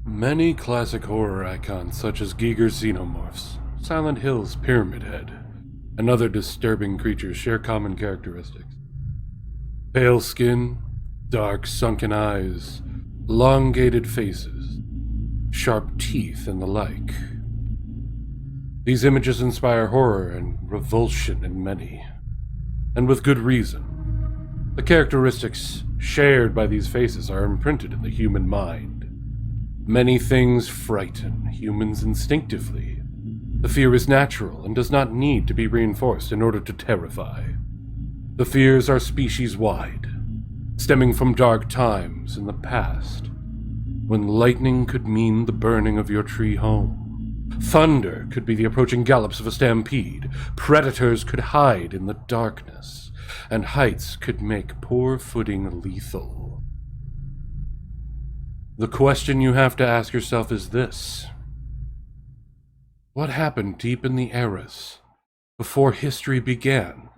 Many classic horror icons such as Giger's xenomorphs, Silent Hill's Pyramid Head, and other disturbing creatures share common characteristics. Pale skin, dark sunken eyes, elongated faces, sharp teeth, and the like. These images inspire horror and revulsion in many, and with good reason. The characteristics shared by these faces are imprinted in the human mind. Many things frighten humans instinctively. The fear is natural and does not need to be reinforced in order to terrify. The fears are species-wide, stemming from dark times in the past, when lightning could mean the burning of your tree home. Thunder could be the approaching gallops of a stampede. Predators could hide in the darkness, and heights could make poor footing lethal. The question you have to ask yourself is this: what happened deep in the eras, before history began,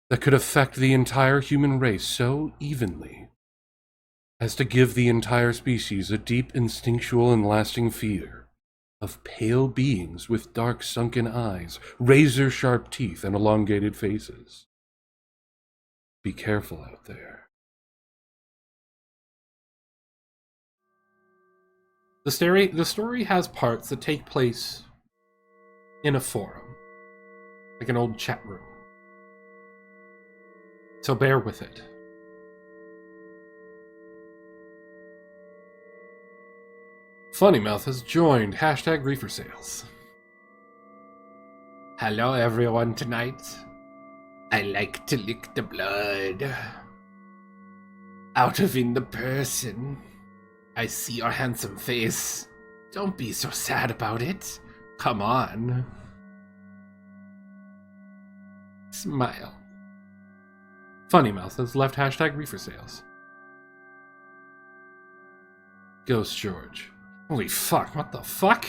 that could affect the entire human race so evenly as to give the entire species a deep instinctual and lasting fear of pale beings with dark sunken eyes, razor-sharp teeth, and elongated faces? Be careful out there. The story has parts that take place in a forum, like an old chat room. So bear with it. Funnymouth has joined #ReeferSales. Hello everyone tonight. I like to lick the blood out of in the person. I see your handsome face. Don't be so sad about it. Come on. Smile. Funnymouth has left #ReeferSales. Ghost George. Holy fuck, what the fuck?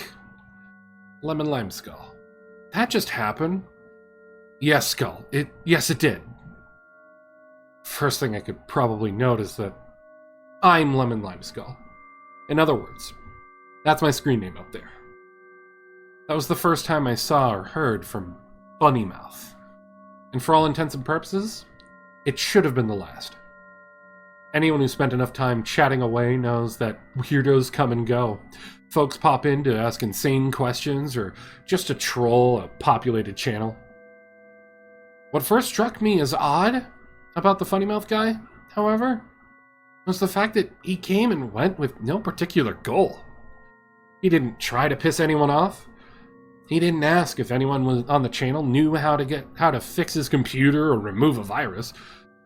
Lemon Lime Skull. That just happened? Yes, Skull. Yes, it did. First thing I could probably note is that I'm Lemon Lime Skull. In other words, that's my screen name up there. That was the first time I saw or heard from Funnymouth. And for all intents and purposes, it should have been the last. Anyone who spent enough time chatting away knows that weirdos come and go. Folks pop in to ask insane questions or just to troll a populated channel. What first struck me as odd about the Funnymouth guy, however, was the fact that he came and went with no particular goal. He didn't try to piss anyone off. He didn't ask if anyone was on the channel knew how to fix his computer or remove a virus.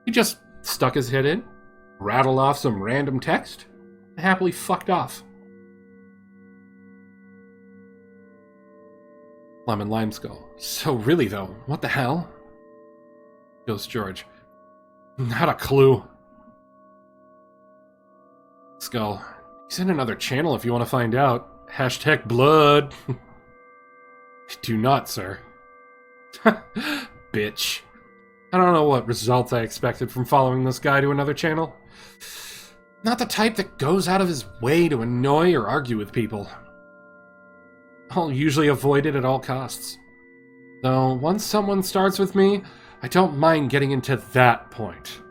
He just stuck his head in, rattled off some random text, and happily fucked off. Lemon Lime Skull. So really though, what the hell? Ghost George. Not a clue. Skull. He's in another channel if you want to find out. #blood. Do not, sir. Bitch. I don't know what results I expected from following this guy to another channel. Not the type that goes out of his way to annoy or argue with people. I'll usually avoid it at all costs. Though once someone starts with me, I don't mind getting into that point.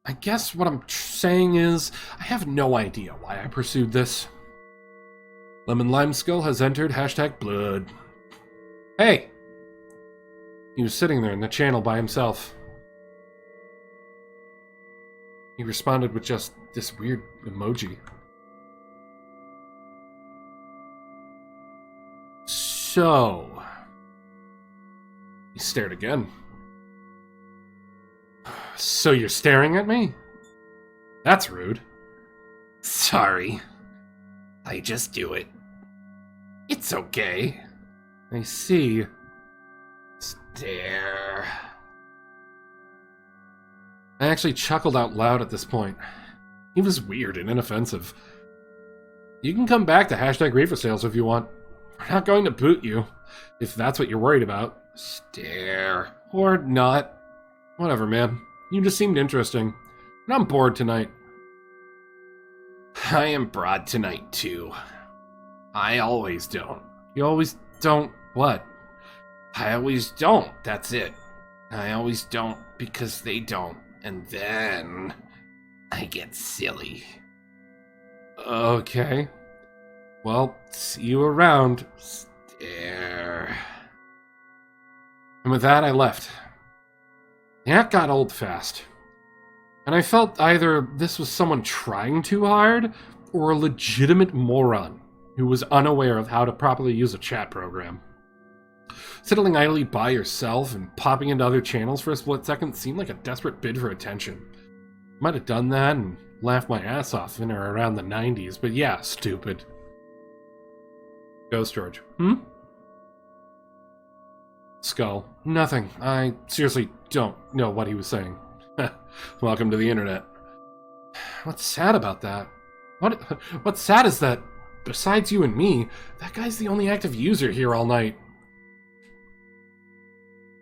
I guess what I'm saying is, I have no idea why I pursued this. Lemon Lime Skull has entered #blood. Hey! He was sitting there in the channel by himself. He responded with just this weird emoji. So... He stared again. So you're staring at me? That's rude. Sorry. I just do it. It's okay. I see. Stare. I actually chuckled out loud at this point. He was weird and inoffensive. You can come back to #ReeferSales if you want. We're not going to boot you, if that's what you're worried about. Stare. Or not. Whatever, man. You just seemed interesting. And I'm bored tonight. I am broad tonight, too. I always don't. You always don't what? I always don't, that's it. I always don't because they don't. And then I get silly. Okay. Well, see you around. Stare. And with that, I left. The act got old fast. And I felt either this was someone trying too hard, or a legitimate moron who was unaware of how to properly use a chat program. Sitting idly by yourself and popping into other channels for a split second seemed like a desperate bid for attention. Might have done that and laughed my ass off in or around the 90s, but yeah, stupid. Ghost George. Skull. Nothing. I seriously don't know what he was saying. Welcome to the internet. What's sad about that? What's sad is that, besides you and me, that guy's the only active user here all night.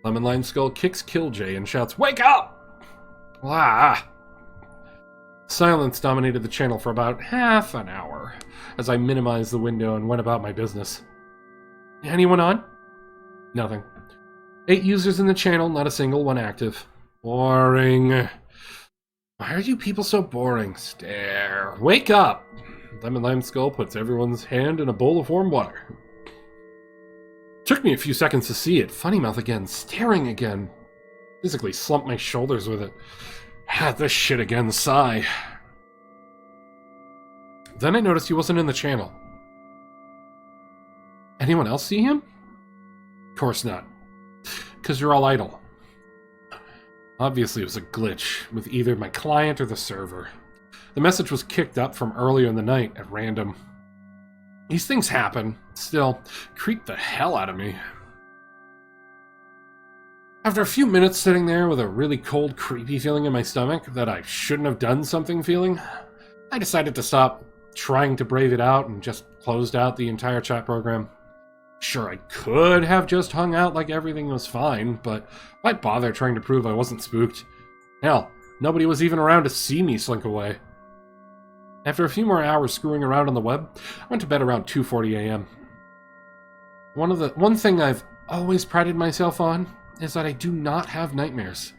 Lemon Lime Skull kicks Killjay and shouts, "Wake up!" Ah! Silence dominated the channel for about half an hour, as I minimized the window and went about my business. Anyone on? Nothing. 8 users in the channel, not a single one active. Boring. Why are you people so boring? Stare. Wake up! Lemon Lime Skull puts everyone's hand in a bowl of warm water. Took me a few seconds to see it. Funnymouth again, staring again. Physically slumped my shoulders with it. Had this shit again, sigh. Then I noticed he wasn't in the channel. Anyone else see him? Of course not. Because you're all idle. Obviously it was a glitch with either my client or the server. The message was kicked up from earlier in the night at random. These things happen. Still, creeped the hell out of me. After a few minutes sitting there with a really cold, creepy feeling in my stomach that I shouldn't have done something feeling, I decided to stop trying to brave it out and just closed out the entire chat program. Sure, I could have just hung out like everything was fine, but why bother trying to prove I wasn't spooked? Hell, nobody was even around to see me slink away. After a few more hours screwing around on the web, I went to bed around 2:40 a.m. One thing I've always prided myself on is that I do not have nightmares.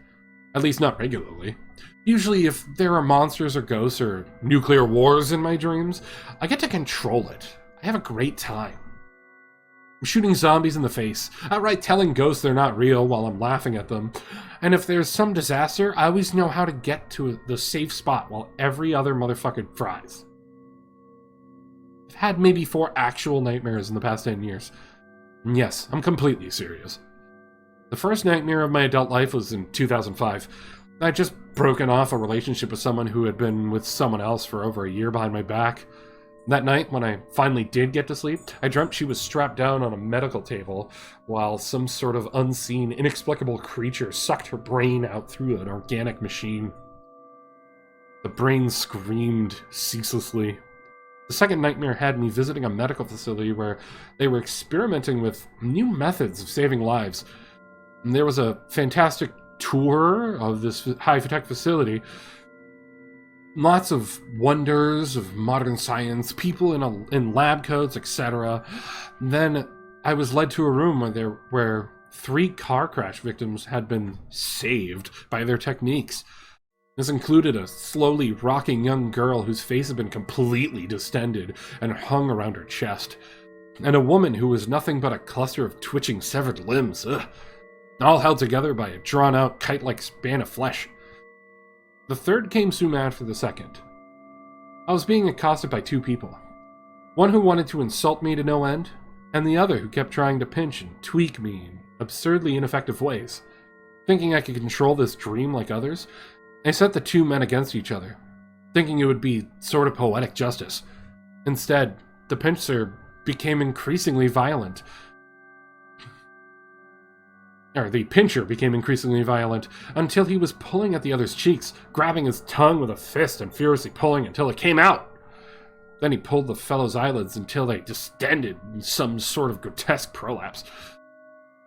At least not regularly. Usually if there are monsters or ghosts or nuclear wars in my dreams, I get to control it. I have a great time. I'm shooting zombies in the face, outright telling ghosts they're not real while I'm laughing at them. And if there's some disaster, I always know how to get to the safe spot while every other motherfucker fries. I've had maybe 4 actual nightmares in the past 10 years. And yes, I'm completely serious. The first nightmare of my adult life was in 2005. I'd just broken off a relationship with someone who had been with someone else for over a year behind my back. That night, when I finally did get to sleep, I dreamt she was strapped down on a medical table while some sort of unseen, inexplicable creature sucked her brain out through an organic machine. The brain screamed ceaselessly. The second nightmare had me visiting a medical facility where they were experimenting with new methods of saving lives. And there was a fantastic tour of this high-tech facility. Lots of wonders of modern science, people in lab coats, etc. Then I was led to a room where 3 car crash victims had been saved by their techniques. This included a slowly rocking young girl whose face had been completely distended and hung around her chest, and a woman who was nothing but a cluster of twitching severed limbs, all held together by a drawn-out kite-like span of flesh. The third came soon after the second. I was being accosted by 2 people. One who wanted to insult me to no end, and the other who kept trying to pinch and tweak me in absurdly ineffective ways. Thinking I could control this dream like others, I set the 2 men against each other, thinking it would be sort of poetic justice. Instead, the pincher became increasingly violent until he was pulling at the other's cheeks, grabbing his tongue with a fist and furiously pulling until it came out. Then he pulled the fellow's eyelids until they distended in some sort of grotesque prolapse.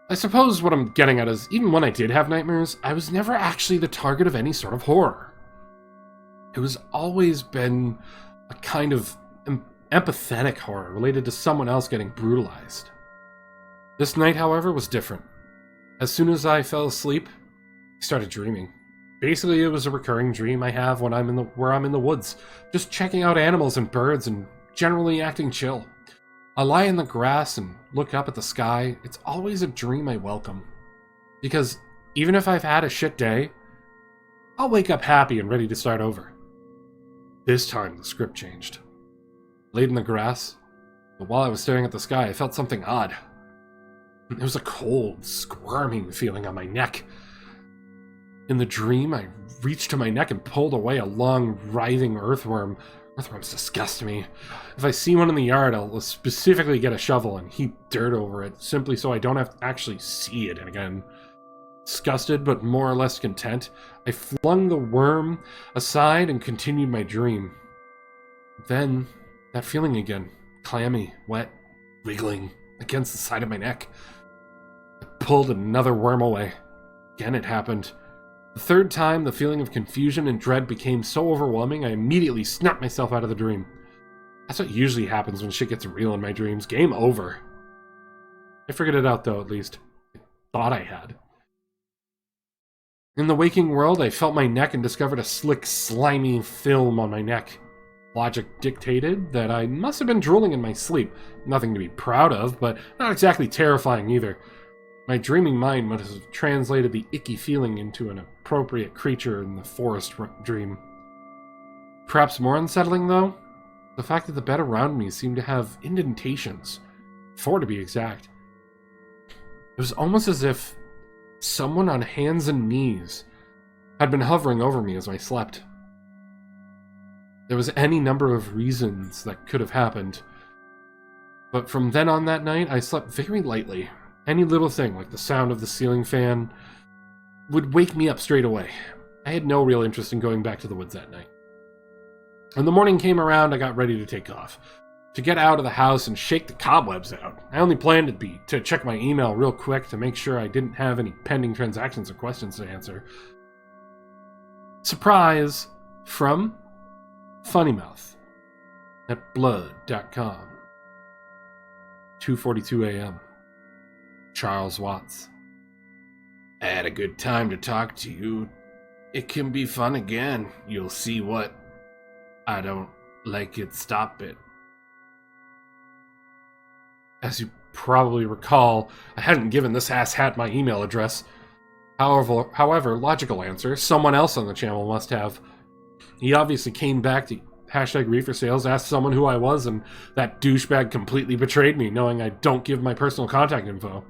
I suppose what I'm getting at is, even when I did have nightmares, I was never actually the target of any sort of horror. It was always been a kind of empathetic horror related to someone else getting brutalized. This night, however, was different. As soon as I fell asleep, I started dreaming. Basically, it was a recurring dream I have when I'm in the woods, just checking out animals and birds and generally acting chill. I lie in the grass and look up at the sky. It's always a dream I welcome. Because even if I've had a shit day, I'll wake up happy and ready to start over. This time, the script changed. Laid in the grass, but while I was staring at the sky, I felt something odd. It was a cold, squirming feeling on my neck. In the dream, I reached to my neck and pulled away a long, writhing earthworm. Earthworms disgust me. If I see one in the yard, I'll specifically get a shovel and heap dirt over it, simply so I don't have to actually see it again. Disgusted, but more or less content, I flung the worm aside and continued my dream. Then, that feeling again. Clammy, wet, wiggling against the side of my neck. I pulled another worm away. Again it happened. The third time, the feeling of confusion and dread became so overwhelming, I immediately snapped myself out of the dream. That's what usually happens when shit gets real in my dreams. Game over. I figured it out, though, at least. I thought I had. In the waking world, I felt my neck and discovered a slick, slimy film on my neck. Logic dictated that I must have been drooling in my sleep. Nothing to be proud of, but not exactly terrifying either. My dreaming mind must have translated the icky feeling into an appropriate creature in the forest dream. Perhaps more unsettling, though, the fact that the bed around me seemed to have indentations. 4 to be exact. It was almost as if someone on hands and knees had been hovering over me as I slept. There was any number of reasons that could have happened. But from then on that night, I slept very lightly. Any little thing, like the sound of the ceiling fan, would wake me up straight away. I had no real interest in going back to the woods that night. When the morning came around, I got ready to take off. To get out of the house and shake the cobwebs out. I only planned to check my email real quick to make sure I didn't have any pending transactions or questions to answer. Surprise! From Funnymouth at blood.com. 2:42 a.m. Charles Watts. I had a good time to talk to you. It can be fun again. You'll see what I don't like it. Stop it. As you probably recall, I hadn't given this asshat my email address. However, logical answer, someone else on the channel must have. He obviously came back to #ReeferSales, asked someone who I was, and that douchebag completely betrayed me, knowing I don't give my personal contact info.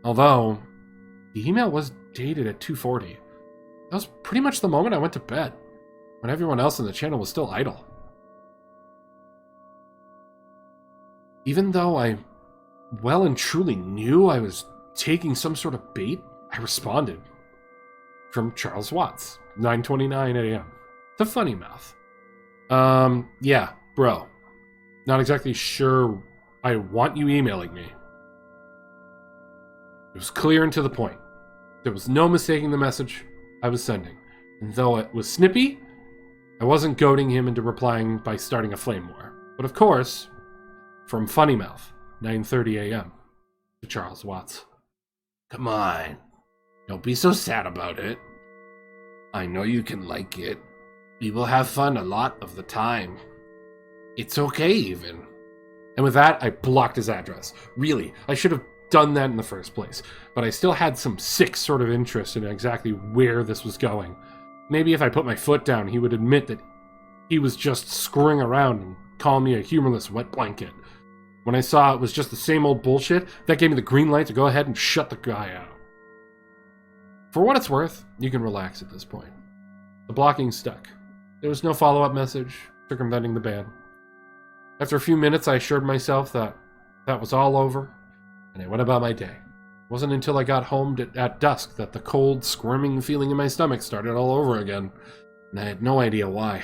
Although, the email was dated at 2:40. That was pretty much the moment I went to bed, when everyone else in the channel was still idle. Even though I well and truly knew I was taking some sort of bait, I responded. From Charles Watts, 9:29 a.m. to Funnymouth. Yeah, bro. Not exactly sure I want you emailing me. It was clear and to the point. There was no mistaking the message I was sending. And though it was snippy, I wasn't goading him into replying by starting a flame war. But of course, from Funnymouth, 9:30 a.m. to Charles Watts. Come on. Don't be so sad about it. I know you can like it. We will have fun a lot of the time. It's okay, even. And with that, I blocked his address. Really, I should have done that in the first place. But I still had some sick sort of interest in exactly where this was going. Maybe if I put my foot down, he would admit that he was just screwing around and call me a humorless wet blanket. When I saw it was just the same old bullshit, that gave me the green light to go ahead and shut the guy out. For what it's worth, you can relax at this point. The blocking stuck. There was no follow-up message, circumventing the ban. After a few minutes, I assured myself that was all over, and I went about my day. It wasn't until I got home at dusk that the cold, squirming feeling in my stomach started all over again, and I had no idea why.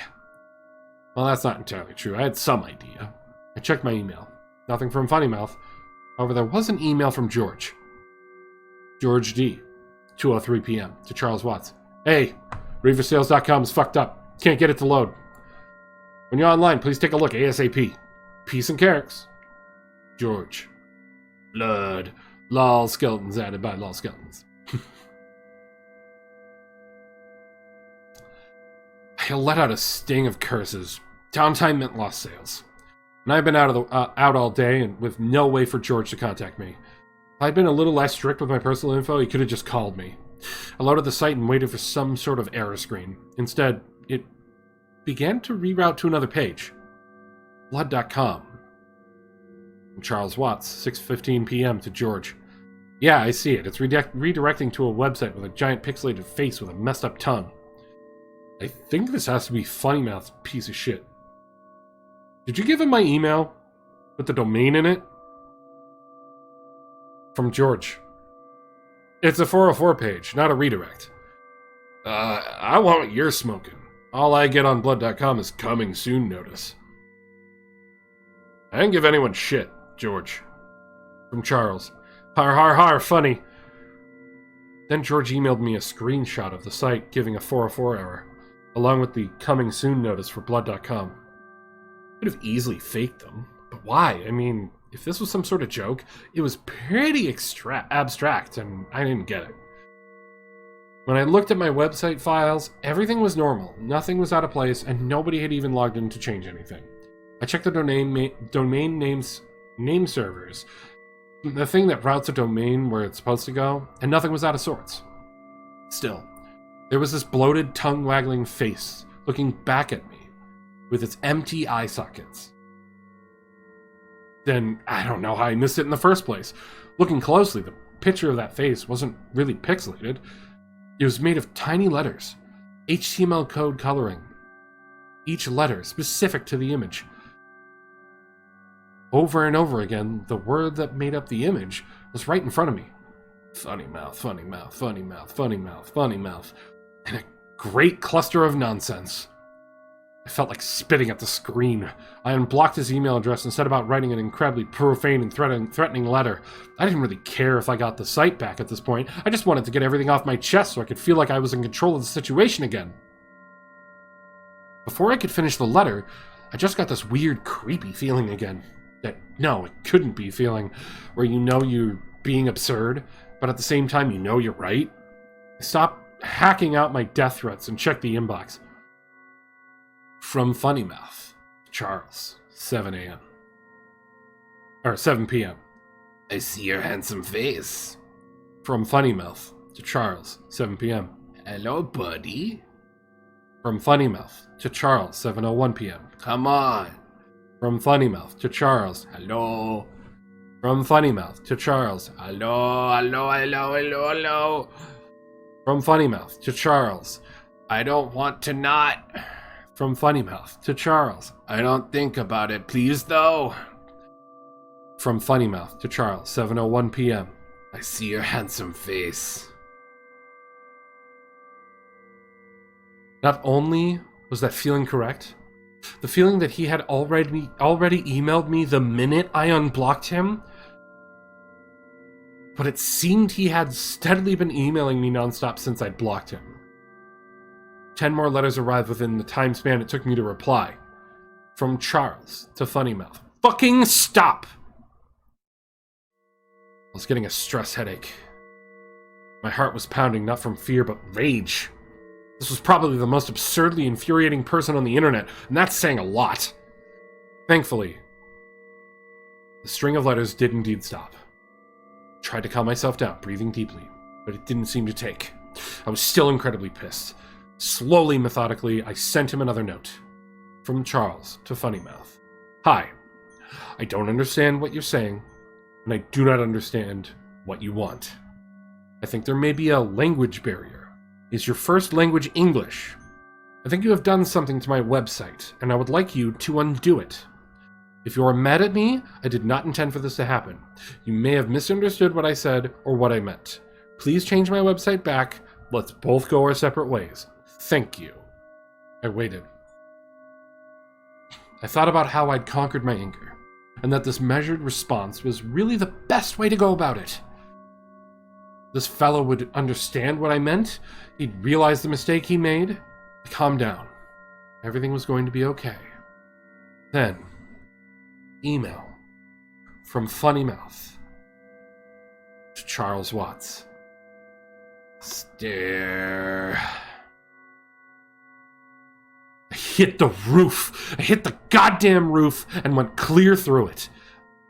Well, that's not entirely true. I had some idea. I checked my email. Nothing from Funnymouth. However, there was an email from George. George D. 2:03 p.m. to Charles Watts. Hey, ReeferSales.com is fucked up. Can't get it to load. When you're online, please take a look ASAP. Peace and carrots. George. Blood. Lol skeletons added by lol skeletons. I let out a sting of curses. Downtime meant lost sales. And I've been out all day and with no way for George to contact me. If I'd been a little less strict with my personal info, he could have just called me. I loaded the site and waited for some sort of error screen. Instead, it began to reroute to another page. Blood.com. From Charles Watts, 6:15 p.m. to George. Yeah, I see it. It's redirecting to a website with a giant pixelated face with a messed up tongue. I think this has to be Funnymouth's piece of shit. Did you give him my email? With the domain in it? From George. It's a 404 page, not a redirect. I want what you're smoking. All I get on Blood.com is coming soon notice. I didn't give anyone shit, George. From Charles. Har har har, funny. Then George emailed me a screenshot of the site giving a 404 error, along with the coming soon notice for Blood.com. Could have easily faked them, but why? I mean, if this was some sort of joke, it was pretty abstract, and I didn't get it. When I looked at my website files, everything was normal, nothing was out of place, and nobody had even logged in to change anything. I checked the domain name servers, the thing that routes a domain where it's supposed to go, and nothing was out of sorts. Still, there was this bloated, tongue-waggling face looking back at me with its empty eye sockets. Then, I don't know how I missed it in the first place. Looking closely, the picture of that face wasn't really pixelated. It was made of tiny letters, HTML code coloring, each letter specific to the image. Over and over again, the word that made up the image was right in front of me. Funny mouth, funny mouth, funny mouth, funny mouth, funny mouth. And a great cluster of nonsense. I felt like spitting at the screen. I unblocked his email address and set about writing an incredibly profane and threatening letter. I didn't really care if I got the site back at this point. I just wanted to get everything off my chest so I could feel like I was in control of the situation again. Before I could finish the letter, I just got this weird, creepy feeling again. That, no, it couldn't be feeling where you know you're being absurd, but at the same time you know you're right. I stopped hacking out my death threats and checked the inbox. From Funnymouth, Charles, 7 a.m. Or 7 p.m. I see your handsome face. From Funnymouth to Charles, 7 p.m. Hello, buddy. From Funnymouth to Charles, 7:01 p.m. Come on. From Funnymouth to Charles, hello. From Funnymouth to Charles, hello, hello, hello, hello, hello. From Funnymouth to Charles, I don't want to not. From Funnymouth to Charles, I don't think about it, please though. From Funnymouth to Charles, 7:01 p.m. I see your handsome face. Not only was that feeling correct, the feeling that he had already emailed me the minute I unblocked him, but it seemed he had steadily been emailing me nonstop since I'd blocked him. 10 more letters arrived within the time span it took me to reply. From Charles to Funnymouth. Fucking stop! I was getting a stress headache. My heart was pounding not from fear but rage. This was probably the most absurdly infuriating person on the internet, and that's saying a lot. Thankfully, the string of letters did indeed stop. I tried to calm myself down, breathing deeply, but it didn't seem to take. I was still incredibly pissed. Slowly, methodically, I sent him another note. From Charles to Funnymouth. Hi. I don't understand what you're saying, and I do not understand what you want. I think there may be a language barrier. Is your first language English? I think you have done something to my website, and I would like you to undo it. If you are mad at me, I did not intend for this to happen. You may have misunderstood what I said or what I meant. Please change my website back. Let's both go our separate ways. Thank you. I waited. I thought about how I'd conquered my anger, and that this measured response was really the best way to go about it. This fellow would understand what I meant. He'd realize the mistake he made. Calm down. Everything was going to be okay. Then, email from Funnymouth to Charles Watts. Stare. I hit the roof. I hit the goddamn roof and went clear through it.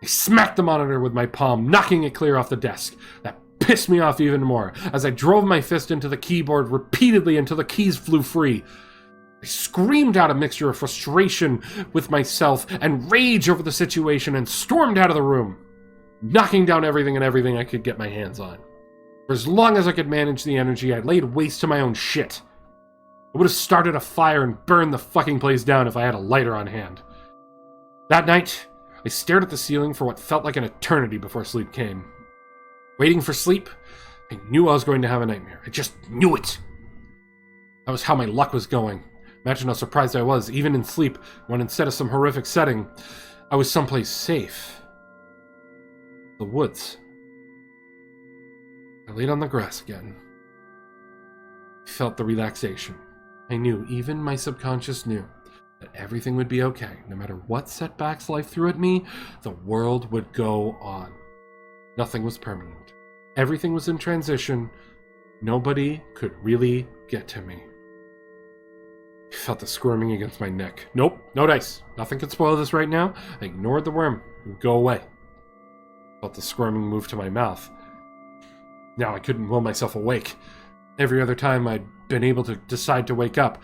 I smacked the monitor with my palm, knocking it clear off the desk. That pissed me off even more as I drove my fist into the keyboard repeatedly until the keys flew free. I screamed out a mixture of frustration with myself and rage over the situation and stormed out of the room, knocking down everything and everything I could get my hands on. For as long as I could manage the energy, I laid waste to my own shit. I would have started a fire and burned the fucking place down if I had a lighter on hand. That night, I stared at the ceiling for what felt like an eternity before sleep came. Waiting for sleep, I knew I was going to have a nightmare. I just knew it. That was how my luck was going. Imagine how surprised I was, even in sleep, when instead of some horrific setting, I was someplace safe. The woods. I laid on the grass again. I felt the relaxation. I knew, even my subconscious knew, that everything would be okay. No matter what setbacks life threw at me, the world would go on. Nothing was permanent. Everything was in transition. Nobody could really get to me. I felt the squirming against my neck. Nope, no dice. Nothing could spoil this right now. I ignored the worm. It would go away. I felt the squirming move to my mouth. Now I couldn't will myself awake. Every other time I'd been able to decide to wake up,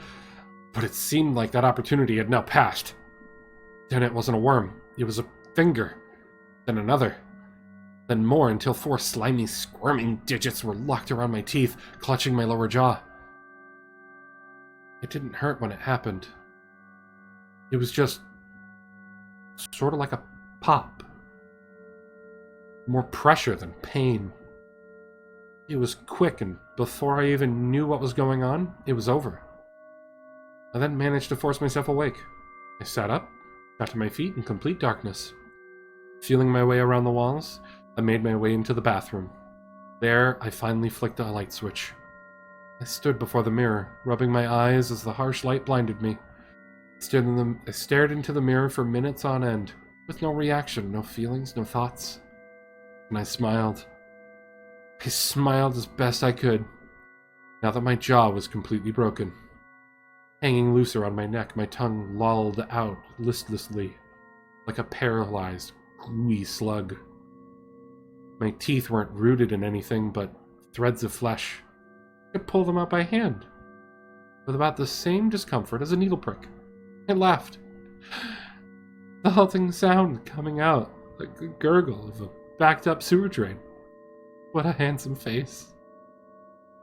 but it seemed like that opportunity had now passed. Then it wasn't a worm. It was a finger. Then another. Then more, until 4 slimy, squirming digits were locked around my teeth, clutching my lower jaw. It didn't hurt when it happened. It was just sort of like a pop. More pressure than pain. It was quick, and before I even knew what was going on, it was over. I then managed to force myself awake. I sat up, got to my feet in complete darkness. Feeling my way around the walls, I made my way into the bathroom. There, I finally flicked a light switch. I stood before the mirror, rubbing my eyes as the harsh light blinded me. I stared into the mirror for minutes on end, with no reaction, no feelings, no thoughts. And I smiled. I smiled as best I could, now that my jaw was completely broken. Hanging loose around my neck, my tongue lolled out listlessly, like a paralyzed, gooey slug. My teeth weren't rooted in anything but threads of flesh. I could pull them out by hand, with about the same discomfort as a needle prick. I laughed. The halting sound coming out, like a gurgle of a backed-up sewer drain. What a handsome face.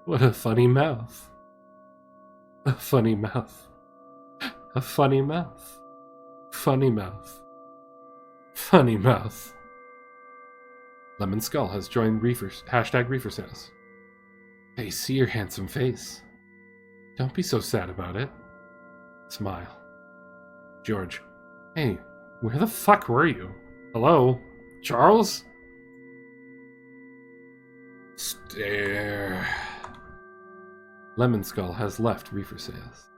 What a funny mouth. A funny mouth. A funny mouth. Funny mouth. Funny mouth. Lemon Skull has joined Reefer Sales. I see your handsome face. Don't be so sad about it. Smile. George. Hey, where the fuck were you? Hello? Charles? Stare. Lemon Skull has left Reefer Sales.